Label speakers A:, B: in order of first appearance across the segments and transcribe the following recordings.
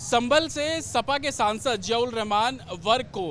A: संभल से सपा के सांसद जियाउल रहमान वर्ग को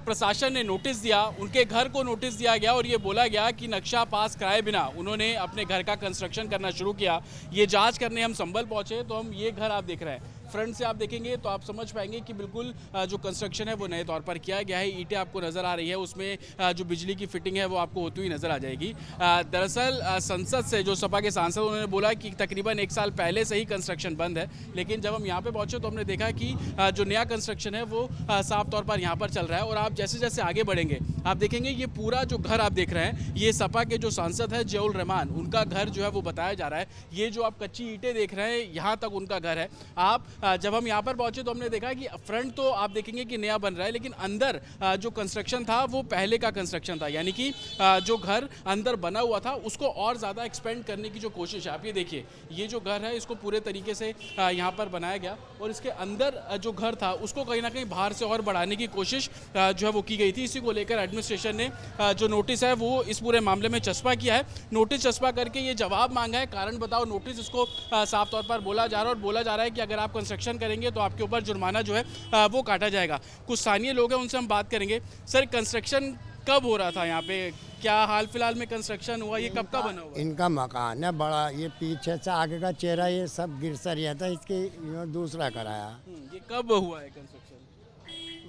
A: प्रशासन ने नोटिस दिया। उनके घर को नोटिस दिया गया और ये बोला गया कि नक्शा पास कराए बिना उन्होंने अपने घर का कंस्ट्रक्शन करना शुरू किया। ये जांच करने हम संभल पहुंचे तो हम ये घर आप देख रहे हैं, फ्रंट से आप देखेंगे तो आप समझ पाएंगे कि बिल्कुल जो कंस्ट्रक्शन है वो नए तौर पर किया गया है। ईंटें आपको नज़र आ रही है, उसमें जो बिजली की फिटिंग है वो आपको होती हुई नज़र आ जाएगी। दरअसल संसद से जो सपा के सांसद उन्होंने बोला कि तकरीबन 1 साल पहले से ही कंस्ट्रक्शन बंद है, लेकिन जब हम यहाँ पे पहुँचे तो हमने देखा कि जो नया कंस्ट्रक्शन है वो साफ तौर पर यहाँ पर चल रहा है। और आप जैसे जैसे आगे बढ़ेंगे आप देखेंगे ये पूरा जो घर आप देख रहे हैं ये सपा के जो सांसद है जियाउल रहमान, उनका घर जो है वो बताया जा रहा है। ये जो आप कच्ची ईंटें देख रहे हैं यहाँ तक उनका घर है। आप जब हम यहाँ पर पहुंचे तो हमने देखा कि फ्रंट तो आप देखेंगे कि नया बन रहा है, लेकिन अंदर जो कंस्ट्रक्शन था वो पहले का कंस्ट्रक्शन था, यानी कि जो घर अंदर बना हुआ था उसको और ज़्यादा एक्सपेंड करने की जो कोशिश है। आप ये देखिए, ये जो घर है इसको पूरे तरीके से यहाँ पर बनाया गया और इसके अंदर जो घर था उसको कहीं ना कहीं बाहर से और बढ़ाने की कोशिश जो है वो की गई थी। इसी को लेकर एडमिनिस्ट्रेशन ने जो नोटिस है वो इस पूरे मामले में चस्पा किया है। नोटिस चस्पा करके ये जवाब मांगा है, कारण बताओ नोटिस इसको साफ तौर पर बोला जा रहा है और बोला जा रहा है कि अगर आप कंस्ट्रक्शन करेंगे तो आपके ऊपर जुर्माना जो है वो काटा जाएगा। कुछ स्थानीय लोग हैं, उनसे हम बात करेंगे। सर, कंस्ट्रक्शन कब हो रहा था यहाँ पे? क्या हाल फिलहाल में कंस्ट्रक्शन हुआ? ये कब का बना हुआ?
B: इनका मकान है बड़ा, ये पीछे से आगे का चेहरा ये सब गिर सा रहा था, इसके दूसरा कराया।
A: ये कब हुआ है कंस्ट्रक्शन?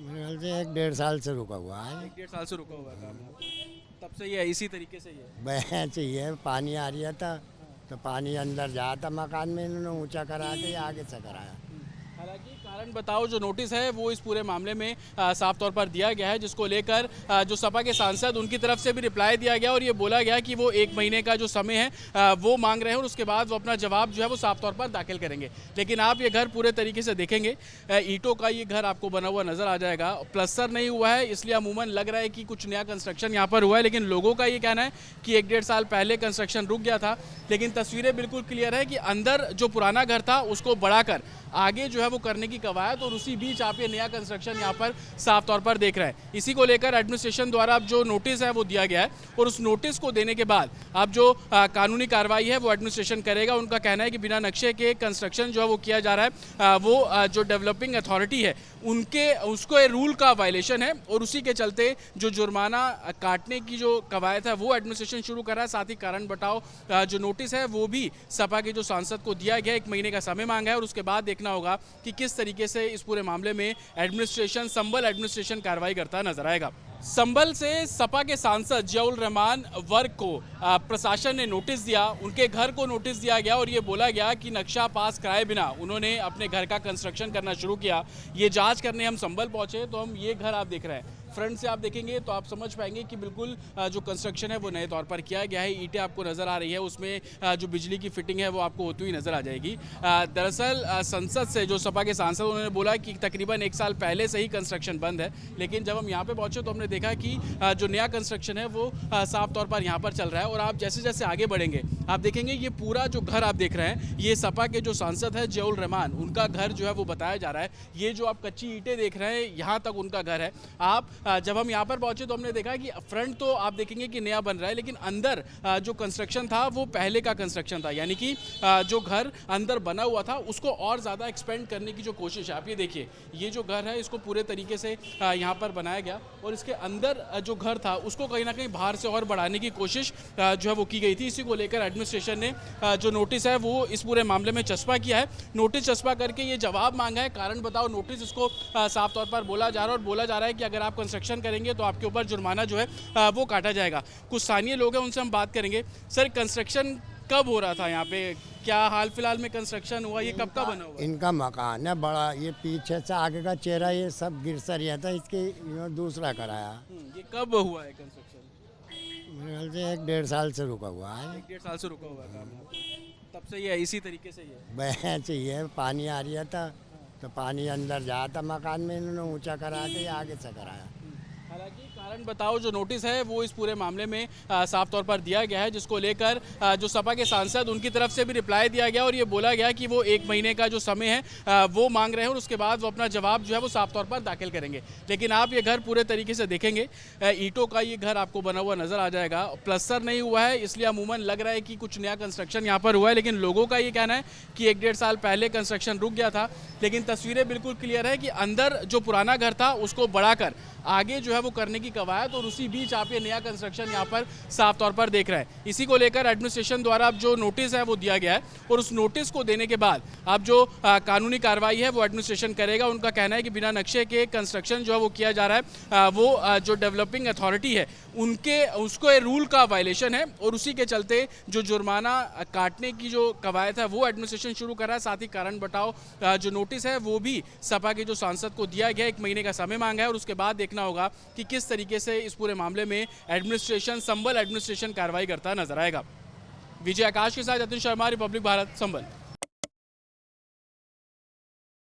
B: मेरे ख्याल से 1-1.5 साल से रुका हुआ है।
A: 1-1.5 साल से रुका हुआ है काम, तब से ये इसी तरीके से ये
B: बह चाहिए, पानी आ रहा था तो पानी अंदर जाता मकान में, इन्होंने ऊंचा करा के आगे से कराया।
A: हालांकि कारण बताओ जो नोटिस है वो इस पूरे मामले में साफ तौर पर दिया गया है, जिसको लेकर जो सपा के सांसद उनकी तरफ से भी रिप्लाई दिया गया और ये बोला गया कि वो 1 महीने का जो समय है वो मांग रहे हैं और उसके बाद वो अपना जवाब जो है वो साफ तौर पर दाखिल करेंगे। लेकिन आप ये घर पूरे तरीके से देखेंगे, ईंटों का ये घर आपको बना हुआ नजर आ जाएगा। प्लस्तर नहीं हुआ है, इसलिए अमूमन लग रहा है कि कुछ नया कंस्ट्रक्शन यहाँ पर हुआ है, लेकिन लोगों का ये कहना है कि 1-1.5 साल पहले कंस्ट्रक्शन रुक गया था। लेकिन तस्वीरें बिल्कुल क्लियर है कि अंदर जो पुराना घर था उसको बढ़ाकर आगे जो है वो करने की कवायद, और उसी बीच आप ये नया कंस्ट्रक्शन यहाँ पर साफ तौर पर देख रहे हैं। इसी को लेकर एडमिनिस्ट्रेशन द्वारा अब जो नोटिस है वो दिया गया है और उस नोटिस को देने के बाद अब जो कानूनी कार्रवाई है वो एडमिनिस्ट्रेशन करेगा। उनका कहना है कि बिना नक्शे के कंस्ट्रक्शन जो है वो किया जा रहा है, वो जो डेवलपिंग अथॉरिटी है उसको ये रूल का वायलेशन है और उसी के चलते जो जुर्माना काटने की जो कवायद है वो एडमिनिस्ट्रेशन शुरू कर रहा है। साथ ही कारण बताओ जो नोटिस है वो भी सपा के जो सांसद को दिया गया, 1 महीने का समय मांगा है और उसके बाद देखना होगा कि किस तरीके से इस पूरे मामले में एडमिनिस्ट्रेशन, संभल एडमिनिस्ट्रेशन कार्रवाई करता नजर आएगा। संभल से सपा के सांसद जियाउल रहमान वर्ग को प्रशासन ने नोटिस दिया। उनके घर को नोटिस दिया गया और ये बोला गया कि नक्शा पास कराए बिना उन्होंने अपने घर का कंस्ट्रक्शन करना शुरू किया। ये जांच करने हम संभल पहुंचे तो हम ये घर आप देख रहे हैं, फ्रंट से आप देखेंगे तो आप समझ पाएंगे कि बिल्कुल जो कंस्ट्रक्शन है वो नए तौर पर किया गया है। ईंटें आपको नज़र आ रही है, उसमें जो बिजली की फिटिंग है वो आपको होती हुई नज़र आ जाएगी। दरअसल संसद से जो सपा के सांसद उन्होंने बोला कि तकरीबन 1 साल पहले से ही कंस्ट्रक्शन बंद है, लेकिन जब हम यहाँ पे पहुँचे तो हमने देखा कि जो नया कंस्ट्रक्शन है वो साफ तौर पर यहाँ पर चल रहा है। और आप जैसे जैसे आगे बढ़ेंगे आप देखेंगे ये पूरा जो घर आप देख रहे हैं ये सपा के जो सांसद है जियाउल रहमान, उनका घर जो है वो बताया जा रहा है। ये जो आप कच्ची ईंटें देख रहे हैं यहाँ तक उनका घर है। आप जब हम यहाँ पर पहुंचे तो हमने देखा कि फ्रंट तो आप देखेंगे कि नया बन रहा है, लेकिन अंदर जो कंस्ट्रक्शन था वो पहले का कंस्ट्रक्शन था, यानी कि जो घर अंदर बना हुआ था उसको और ज़्यादा एक्सपेंड करने की जो कोशिश है। आप ये देखिए, ये जो घर है इसको पूरे तरीके से यहाँ पर बनाया गया और इसके अंदर जो घर था उसको कहीं ना कहीं बाहर से और बढ़ाने की कोशिश जो है वो की गई थी। इसी को लेकर एडमिनिस्ट्रेशन ने जो नोटिस है वो इस पूरे मामले में चस्पा किया है। नोटिस चस्पा करके ये जवाब मांगा है, कारण बताओ नोटिस इसको साफ तौर पर बोला जा रहा है और बोला जा रहा है कि अगर आप कंस्ट्रक्शन करेंगे तो आपके ऊपर जुर्माना जो है वो काटा जाएगा। कुछ स्थानीय लोग हैं, उनसे हम बात करेंगे। सर, कंस्ट्रक्शन कब हो रहा था यहाँ पे? क्या हाल फिलहाल में कंस्ट्रक्शन हुआ? ये कब का बना हुआ?
B: इनका मकान है बड़ा, ये पीछे से आगे का चेहरा ये सब गिर सा रहा था, इसके दूसरा कराया।
A: ये कब हुआ है कंस्ट्रक्शन?
B: मेरे ख्याल से 1-1.5 साल से रुका हुआ है।
A: 1-1.5 साल से रुका हुआ है काम, तब से ये इसी तरीके से ये
B: बह चाहिए, पानी आ रहा था तो पानी अंदर जाता मकान में, इन्होंने ऊंचा करा के आगे से कराया।
A: हालांकि कारण बताओ जो नोटिस है वो इस पूरे मामले में साफ तौर पर दिया गया है, जिसको लेकर जो सपा के सांसद उनकी तरफ से भी रिप्लाई दिया गया और ये बोला गया कि वो 1 महीने का जो समय है वो मांग रहे हैं और उसके बाद वो अपना जवाब जो है वो साफ तौर पर दाखिल करेंगे। लेकिन आप ये घर पूरे तरीके से देखेंगे, ईंटों का ये घर आपको बना हुआ नजर आ जाएगा। प्लस्तर नहीं हुआ है, इसलिए अमूमन लग रहा है कि कुछ नया कंस्ट्रक्शन यहाँ पर हुआ है, लेकिन लोगों का ये कहना है कि 1-1.5 साल पहले कंस्ट्रक्शन रुक गया था। लेकिन तस्वीरें बिल्कुल क्लियर है कि अंदर जो पुराना घर था उसको बढ़ाकर आगे जो है वो करने की कवायद, और उसी बीच आप ये नया कंस्ट्रक्शन यहाँ पर साफ तौर पर देख रहे हैं। इसी को लेकर एडमिनिस्ट्रेशन द्वारा अब जो नोटिस है वो दिया गया है और उस नोटिस को देने के बाद अब जो कानूनी कार्रवाई है वो एडमिनिस्ट्रेशन करेगा। उनका कहना है कि बिना नक्शे के कंस्ट्रक्शन जो है वो किया जा रहा है, वो जो डेवलपिंग अथॉरिटी है उसको ये रूल का वायलेशन है और उसी के चलते जो जुर्माना काटने की जो कवायद है वो एडमिनिस्ट्रेशन शुरू कर रहा है। साथ ही कारण बताओ जो नोटिस है वो भी सपा के जो सांसद को दिया गया, 1 महीने का समय मांगा है और उसके बाद देखना होगा कि किस तरीके से इस पूरे मामले में एडमिनिस्ट्रेशन, संबल एडमिनिस्ट्रेशन कार्रवाई करता नजर आएगा। विजय आकाश के साथ जतिन शर्मा, रिपब्लिक भारत, संबल।